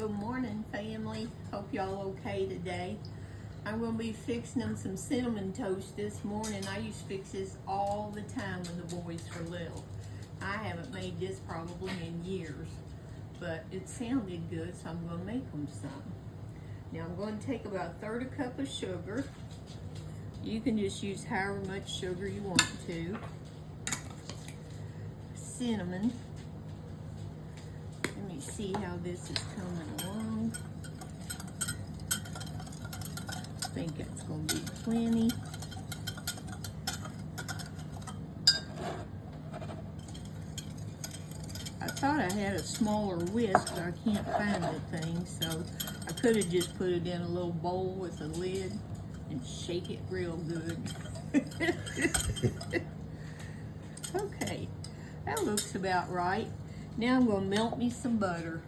Good morning, family. Hope y'all okay today. I'm going to be fixing them some cinnamon toast this morning. I used to fix this all the time when the boys were little. I haven't made this probably in years, but it sounded good, so I'm going to make them some. Now I'm going to take about 1/3 cup of sugar. You can just use however much sugar you want to. Cinnamon. Let me see how this is coming along. I think that's going to be plenty. I thought I had a smaller whisk, but I can't find the thing, so I could have just put it in a little bowl with a lid and shake it real good. Okay, that looks about right. Now I'm going to melt me some butter.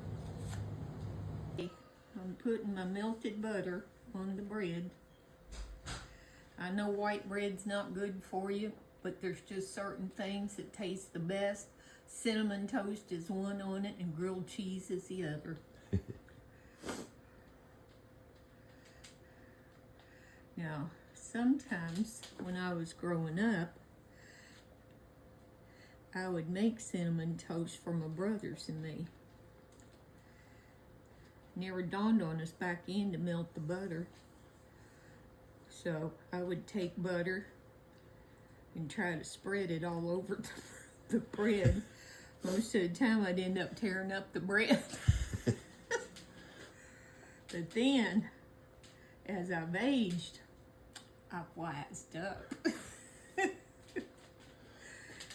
I'm putting my melted butter on the bread. I know white bread's not good for you, but there's just certain things that taste the best. Cinnamon toast is one on it, and grilled cheese is the other. Now, sometimes when I was growing up, I would make cinnamon toast for my brothers and me. Never dawned on us back in to melt the butter. So I would take butter and try to spread it all over the bread. Most of the time I'd end up tearing up the bread. But then, as I've aged, I've wised up.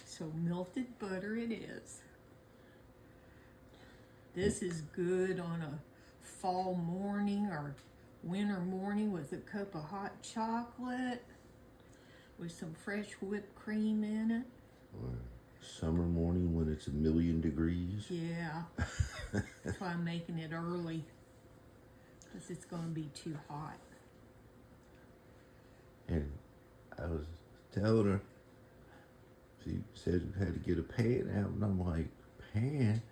So melted butter it is. This is good on a fall morning or winter morning with a cup of hot chocolate with some fresh whipped cream in it. Or summer morning when it's 1,000,000 degrees. Yeah, that's why I'm making it early, because it's going to be too hot. And I was telling her, she said we had to get a pan out, and I'm like, pan?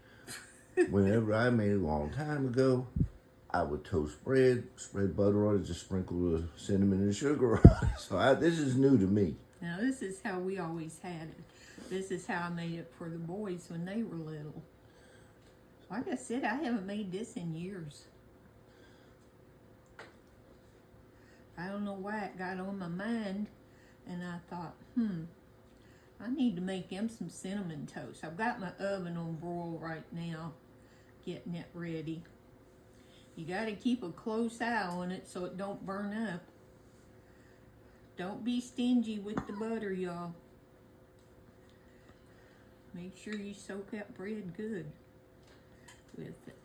Whenever I made it a long time ago, I would toast bread, spread butter on it, just sprinkle the cinnamon and sugar on it. So this is new to me. Now this is how we always had it. This is how I made it for the boys when they were little. Like I said, I haven't made this in years. I don't know why it got on my mind, and I thought, I need to make them some cinnamon toast. I've got my oven on broil right now, getting it ready. You got to keep a close eye on it so it don't burn up. Don't be stingy with the butter, y'all. Make sure you soak that bread good with it.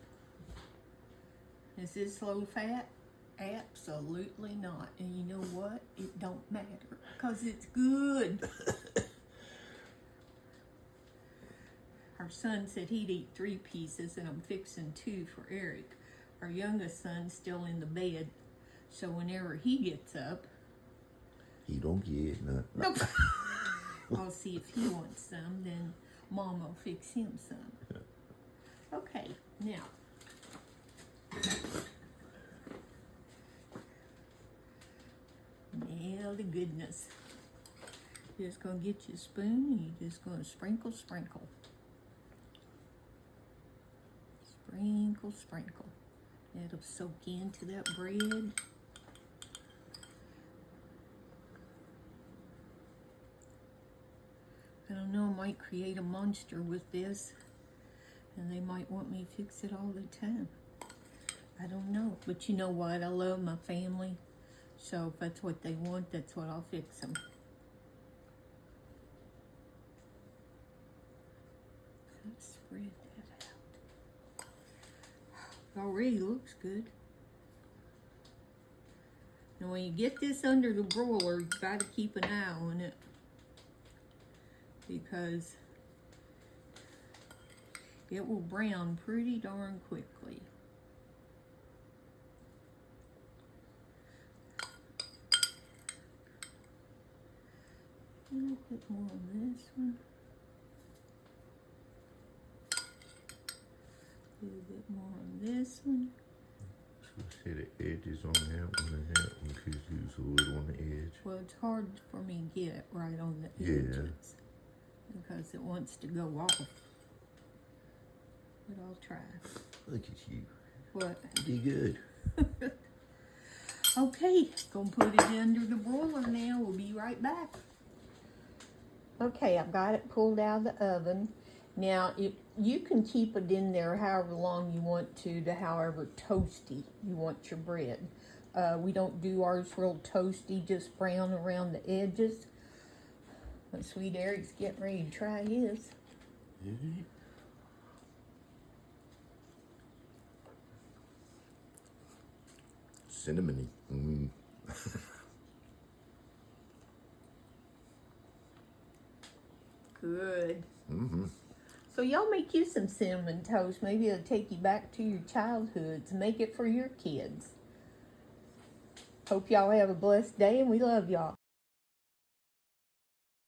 Is this low fat? Absolutely not. And you know what? It don't matter, because it's good. Our son said he'd eat 3 pieces, and I'm fixing 2 for Eric. Our youngest son's still in the bed, so whenever he gets up, He don't get nothing. nope. I'll see if he wants some, then Mom will fix him some. Okay, now. Now the goodness. Just gonna get you a spoon, and you're just gonna sprinkle. Sprinkle, sprinkle. That'll soak into that bread. I don't know, I might create a monster with this, and they might want me to fix it all the time. I don't know, but you know what? I love my family, so if that's what they want, that's what I'll fix them. Let's spread that out. Already looks good. Now when you get this under the broiler, you got to keep an eye on it, because it will brown pretty darn quickly. A little bit more on this one. Do bit more on this one. So see the edges on that one and that one because you was a little on the edge. Well, it's hard for me to get it right on the Yeah. edges because it wants to go off. But I'll try. Look at you. What? You did good. Okay, gonna put it under the broiler now. We'll be right back. Okay, I've got it pulled out of the oven. Now, you can keep it in there however long you want to however toasty you want your bread. We don't do ours real toasty, just brown around the edges. But Sweet Eric's getting ready to try his. Mhm. Cinnamony. Mm. Good. Mm-hmm. So y'all make you some cinnamon toast. Maybe it'll take you back to your childhoods. Make it for your kids. Hope y'all have a blessed day and we love y'all.